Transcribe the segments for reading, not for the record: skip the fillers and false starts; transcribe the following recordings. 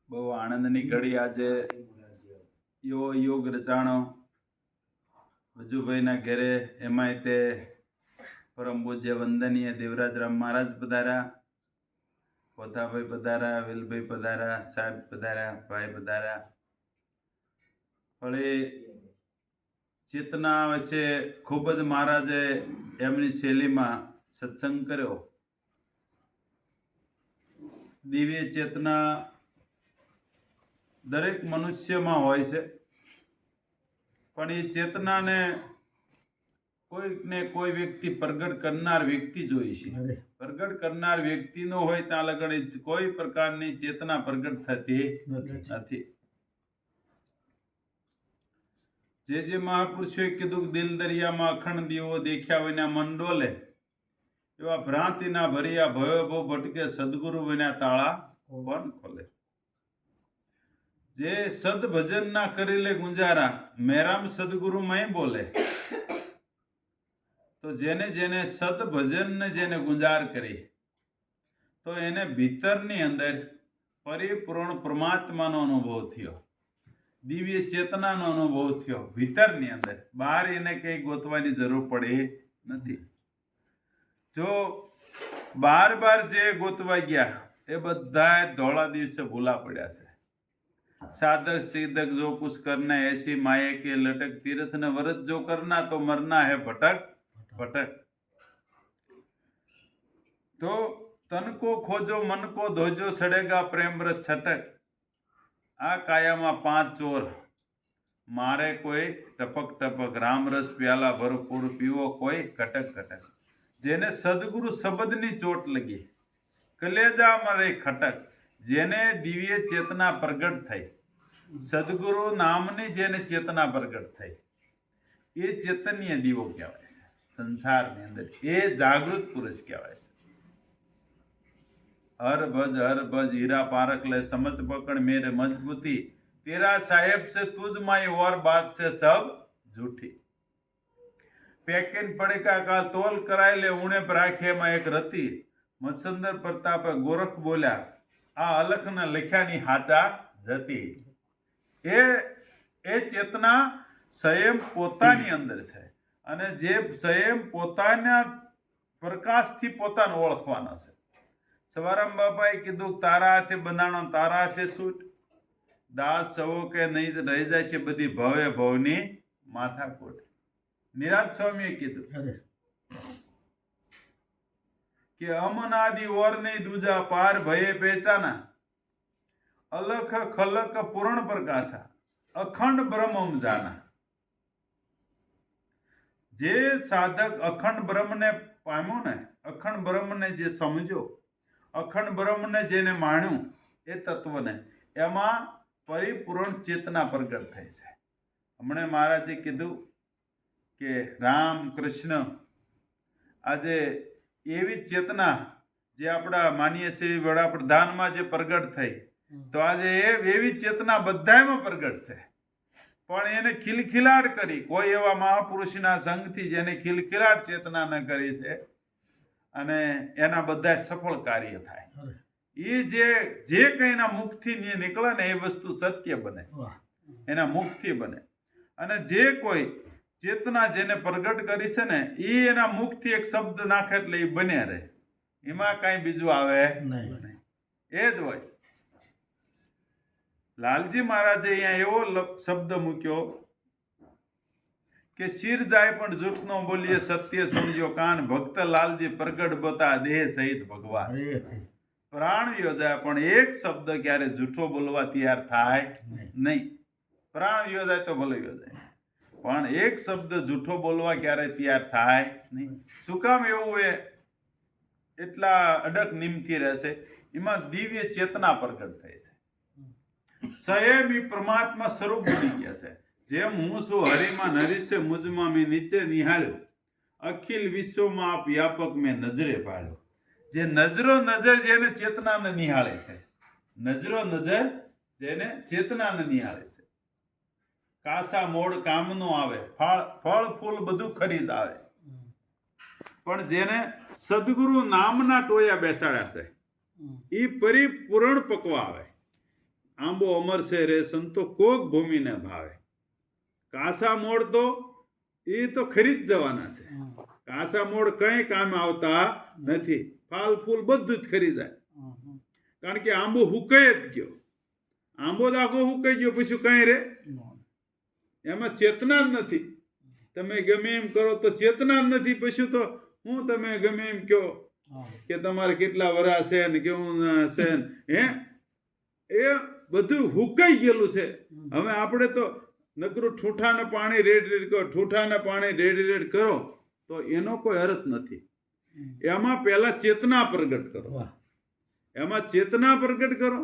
બહુ આનંદની ઘડી આજે એવો યોગ રચાણો વજુભાઈના ઘેરે, એમાંય તે પરમ પૂજ્ય વંદનીય દેવરાજરામ મહારાજ પધાર્યા, પોતાભાઈ પધાર્યા, વેલભાઈ પધાર્યા, સાહેબ પધાર્યા, ભાઈ પધાર્યા. ફળી ચેતના વિશે ખૂબ જ મહારાજે એમની શૈલીમાં સત્સંગ કર્યો. દિવ્ય ચેતના દરેક મનુષ્યમાં હોય છે, પણ એ ચેતનાને કોઈકને કોઈ વ્યક્તિ પ્રગટ કરનાર વ્યક્તિ જોઈ છે. પ્રગટ કરનાર વ્યક્તિ નો હોય ત્યાં લગણ કોઈ પ્રકારની ચેતના પ્રગટ થતી નથી. જે મહાપુરુષોએ કીધું, દિલ દરિયામાં અખંડ દીવો દેખ્યા વિના મન ડોલે, એવા ભ્રાંતિના ભર્યા ભયો ભો ભટકે સદગુરુ વિના તાળા કોણ ખોલે. જે સદ ભજન ના કરી લે ગુંજારા, મેરામ સદગુરુ મય બોલે. તો જેને જેને સદ ભજન ને જેને ગુંજાર કરી, તો એને ભીતરની અંદર પરિપૂર્ણ પરમાત્માનો અનુભવ થયો, દિવ્ય ચેતનાનો અનુભવ થયો ભીતરની અંદર. બહાર એને કઈ ગોતવાની જરૂર પડી નથી. જો બાર જે ગોતવા ગયા એ બધા ધોળા દિવસે ભૂલા પડ્યા છે. साधक सीधक जो कुछ करना ऐसी माये के लटक, तीर्थ न व्रत जो करना तो मरना है भटक भटक. तो तन को खोजो मन को धोजो, सड़ेगा प्रेम रस छटक. आ काया में 5 चोर मारे कोई टपक टपक, राम रस प्याला भरपूर पीवो कोई कटक कटक. जेने सदगुरु शब्दनी चोट लगी, कलेजा मरे खटक. जेने दिव्य चेतना प्रगट थई, सदगुरु नामनी जेने चेतना प्रगट थई, ये चेतनीय दीवो कहेवाय छे. संसारनी अंदर ये जागृत पुरुष कहेवाय छे. हर भज हीरा पारख ले, समझ पकड़ मेरे मजबूती, तेरा साहेब से तुझ माई और बात से सब झूठी. पेकिन पड़े का तोल कराय ले, ऊणे पर राखे में एक रती, मत्संदर प्रताप गोरख बोल्या, आ अलख न लख्यानी हाचा जती. ए चेतना स्वयं पोतानी अंदर छे, अने जे स्वयं पोताना प्रकाशथी पोताने ओळखवानो छे. सवाराम बापाए कीधुं, तारा हाथे बंधाणो तारा हाथे सूट, दास सवो के नहीं रही जाय छे बधी भवे भवनी माथाकूट. निराज स्वामीए कीधुं कि अमनादि और नहीं दूजा, पार भये पहचाना, अलख खलक पूर्ण प्रकाशा, अखंड ब्रह्म जाना. जे साधक अखंड ब्रह्म ने पाम्यो ने, अखंड ब्रह्म ने जे समझो, अखंड ब्रह्म ने जेने माण्यु ए तत्व ने, एमां परिपूर्ण चेतना प्रगट थाय छे. हमणे महाराजे कीधुं के राम कृष्ण आजे एवी चेतना जे आपड़ा माननीय श्री वडाप्रधान में जे प्रगट थई, तो आज एवी चेतना बधायमां प्रगट छे. पण एने खिलखिलाट करी कोई एवा महापुरुषना संगथी जेने खिलखिलाट चेतना न करी छे, अने एना बधाय सफल कार्य थाय. ई जे कईना मुखथी निकळे ने ए वस्तु सत्य बने, एना मुखथी बने. अने जे कोई चेतना जेने प्रगट करी छे ने, ई एना मुखथी एक शब्द नाखे એટલે ई बने रहे, एमां काई बीजुं आवे नहीं. ए ज होय. लालजी महाराजे अहींया एवो शब्द मूक्यो के सिर जाय पण झूठ न बोलीए, सत्य सुणजो कान, भक्त लालजी प्रगट बता देह सहित भगवान. प्राण व्यो जाय पण एक शब्द क्यारे झूठो बोलवा तैयार थाय नहीं. प्राण व्यो जाय तो भले व्यो जाय, पण एक शब्द झूठो बोलवा क्यारे तैयार थाय नहीं. शुं काम एवुं ए एटला अडक निमती रहेशे? एमां दिव्य चेतना प्रगट थई छे. स्वयं ही परमात्मा स्वरूप बनी गया है. जेम हूँ छू हरिमा नरीशे मुझमा में नीचे निहाळ्यो, अखिल विश्व में आप व्यापक में नजरे पाळ्यो. जे नजरो नजर जेने चेतना ने निहाळे छे, नजरो नजर जेने चेतना ने निहाळे छे. कासा मोड़ कामनो आवे, फळ फूल बधुं खरी ज आवे, पण जेने सद्गुरु नामना टोया बेसाड्या छे, ई परिपूर्ण पकवा आवे. આંબો અમર છે રે સંતો કોક ભૂમિને ભાવે. કાસા મોડ તો એ તો ખરી જ જવાના છે. કાસા મોડ કઈ કામ આવતા નથી. ફાલ ફૂલ બધું જ ખરી જાય. કારણ કે આંબો હુકાઈ જ ગયો. આંબો દાખો હુકાઈ ગયો પછી કઈ રે એમાં ચેતના જ નથી. તમે ગમે એમ કરો તો ચેતના જ નથી. પછી તો હું તમે ગમે એમ કહો કે તમારે કેટલા વરા છે ને કેવું છે હે એ બધું હુકાઈ ગયેલું છે. હવે આપણે તો નકરું ઠૂઠાને પાણી રેડ રેડ કરો, ઠૂઠાને પાણી રેડ રેડ કરો તો એનો કોઈ અર્થ નથી. એમાં પહેલા ચેતના પ્રગટ કરો. એમાં ચેતના પ્રગટ કરો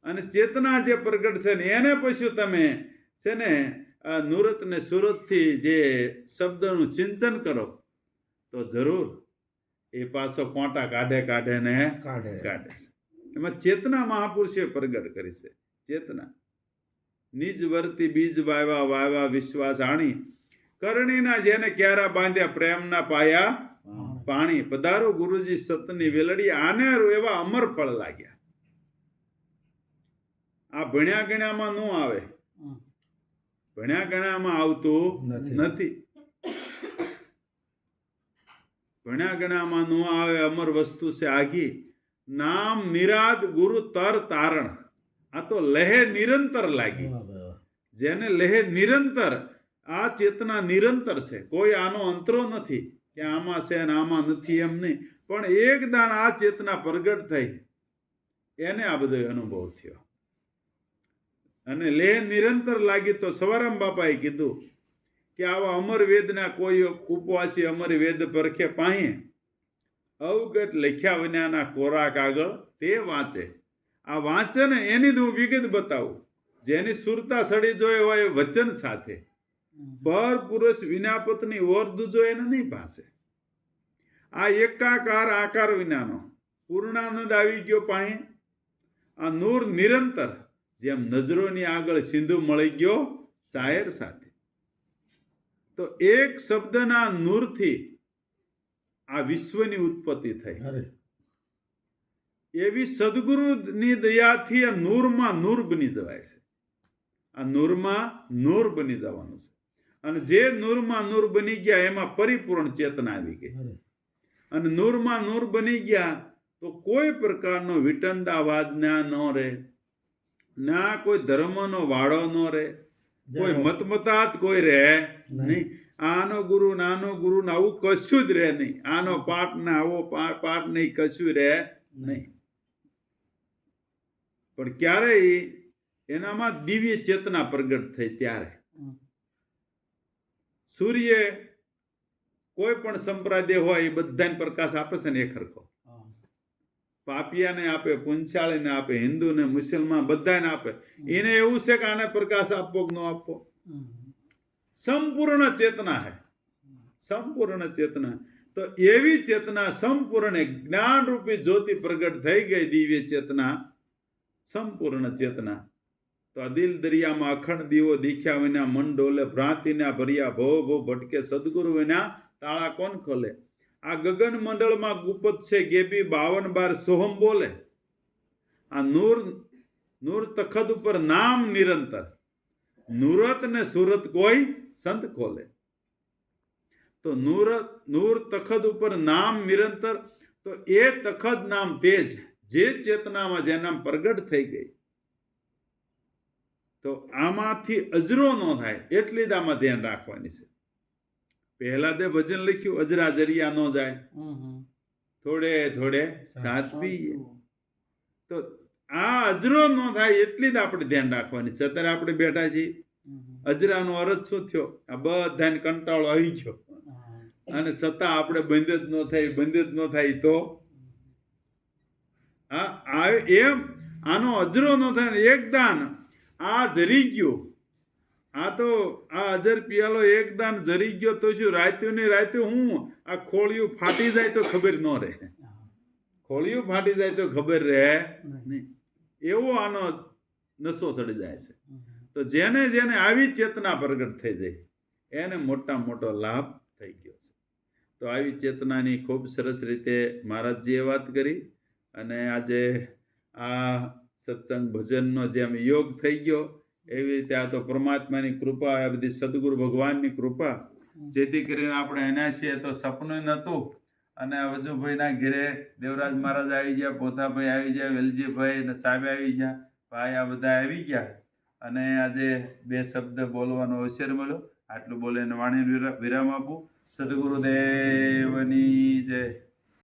અને ચેતના જે પ્રગટ છે ને એને પછી તમે છે ને નુરત ને સુરતથી જે શબ્દનું સિંચન કરો તો જરૂર એ પાછો કોંટા કાઢે ને કાઢે છે. એમાં ચેતના મહાપુરુષે પ્રગટ કરી છે. ચેતના નિજ વર્તી બીજ વાવ્યા વિશ્વાસ આણી કરણીના જેને ક્યારા બાંધ્યા પ્રેમના પાયા પાણી પધારો ગુરુજી સતની વેલડી આને એવા અમર ફળ લાગ્યા. આ ભણ્યા ગણ્યામાં ન આવે. ભણ્યા ગણ્યામાં આવતું નથી. ભણ્યા ગણ્યામાં ન આવે. અમર વસ્તુ છે આગી નામ નિરાદ ગુરુ તર તારણ. આ તો લહે નિરંતર લાગી. જેને લહે નિરંતર આ ચેતના નિરંતર છે. કોઈ આનો અંતરો નથી કે આમાં છે ને આમાં નથી એમ નહીં. પણ એક દાન આ ચેતના પ્રગટ થઈ એને આ બધો અનુભવ થયો અને લેહ નિરંતર લાગી. તો સવારામ બાપાએ કીધું કે આવા અમર વેદના કોઈ ઉપવાસી અમર વેદ પરખે પાહે અવગત લખ્યા વિનાના કોરા કાગળ તે વાંચે. આ વાંચે ને એની જ હું વિગત બતાવું. જેની સુરતા સડી જોઈ હોય વચન સાથે પર પુરુષ વિના પત્ની ઓર દૂજો એને નહીં ભાષે. આ એકાકાર આકાર વિનાનો પૂર્ણાનંદ આવી ગયો પાહે. આ નૂર નિરંતર જેમ નજરોની આગળ સિંધુ મળી ગયો શાયર સાથે. તો એક શબ્દના નૂરથી આ વિશ્વની ઉત્પત્તિ થઈ. એવી સદગુરુની દયાથી આ નૂરમાં નૂર બની જવાય છે. આ નૂરમાં નૂર બની જવાનું છે. અને જે નૂરમાં નૂર બની ગયા એમાં પરિપૂર્ણ ચેતના આવી ગઈ. અને નૂરમાં નૂર બની ગયા તો કોઈ પ્રકારનો વિટંદાવાદ ના ન રહે, ના કોઈ ધર્મનો વાળો ન રહે, કોઈ મતમતાત કોઈ રહે નહીં. આનો ગુરુ નાનો ગુરુ ને આવું કશું જ રહે નહીં. આનો પાઠ ને આવો પાઠ નહીં, કશું રહે નહીં. પણ ક્યારેય એનામાં દિવ્ય ચેતના પ્રગટ થઈ ત્યારે સૂર્ય કોઈ પણ સંપ્રદાય હોય એ બધાને પ્રકાશ આપે છે ને એક સરખો. પાપિયાને આપે, પૂંછાળીને આપે, હિન્દુને મુસલમાન બધાને આપે. એને એવું છે કે આને પ્રકાશ આપવો કે ન આપવો. સંપૂર્ણ ચેતના હે, સંપૂર્ણ ચેતના. તો એવી ચેતના સંપૂર્ણ જ્ઞાન રૂપી જ્યોતિ પ્રગટ થઈ ગઈ. દિવ્ય ચેતના, સંપૂર્ણ ચેતના. તો આ દિલ દરિયામાં અખંડ દીવો દીખ્યા વિના મન ડોલે, ભ્રાંતિના ભર્યા ભો ભો ભટકે, સદગુરુ વિના તાળા કોણ ખોલે. આ ગગન મંડળમાં ગુપત છે ગેબી 52 સોહમ બોલે. આ નૂર તખત ઉપર નામ નિરંતર, નૂરત ને સુરત કોઈ સંત ખોલે. તો નૂર તખત ઉપર નામ નિરંતર. તો એ તખત નામ તેજ જે ચેતનામાં જે નામ પ્રગટ થઈ ગઈ. તો આમાંથી અજરો ન થાય એટલી જ આમાં ધ્યાન રાખવાની છે. પહેલા તે ભજન લખ્યું અજરા જરિયા ન જાય, થોડે થોડે સાથ પીએ. તો આ અજરો ન થાય એટલી જ આપણે ધ્યાન રાખવાની છે. અત્યારે આપણે બેઠા છીએ, અજરાનો અર્થ શું થયો? આ બધાને કંટાળો આવી ગયો અને છતાં આપણે બંધ જ ન થાય તો હા એમ આનો અજરો ન થાય. એકદાન આ જરી ગયો, આ તો આ અજર પિયાલો એકદાન જરી ગયો તો શું રાત્યું ને રાત્યું હું આ ખોળિયું ફાટી જાય તો ખબર ન રહે. ખોળિયું ફાટી જાય તો ખબર રહે નહીં. એવો આનો નશો ચડી જાય છે. તો જેને જેને આવી ચેતના પ્રગટ થઈ જાય એને મોટો લાભ થઈ ગયો છે. તો આવી ચેતનાની ખૂબ સરસ રીતે મહારાજજીએ વાત કરી. અને આજે આ સત્સંગ ભજનનો જેમ યોગ થઈ ગયો એવી રીતે આ તો પરમાત્માની કૃપા, આ બધી સદગુરુ ભગવાનની કૃપા, જેથી કરીને આપણે એના છીએ તો સપનું નહોતું. અને વજુભાઈના ઘેરે દેવરાજ મહારાજ આવી ગયા, પોતાભાઈ આવી ગયા, વેલજીભાઈ અને સાહેબ આવી ગયા, ભાઈ આ બધા આવી ગયા. અને આજે 2 શબ્દ બોલવાનો અવસર મળ્યો. આટલું બોલીને વાણી વિરામ આપું. સદગુરુદેવની જય.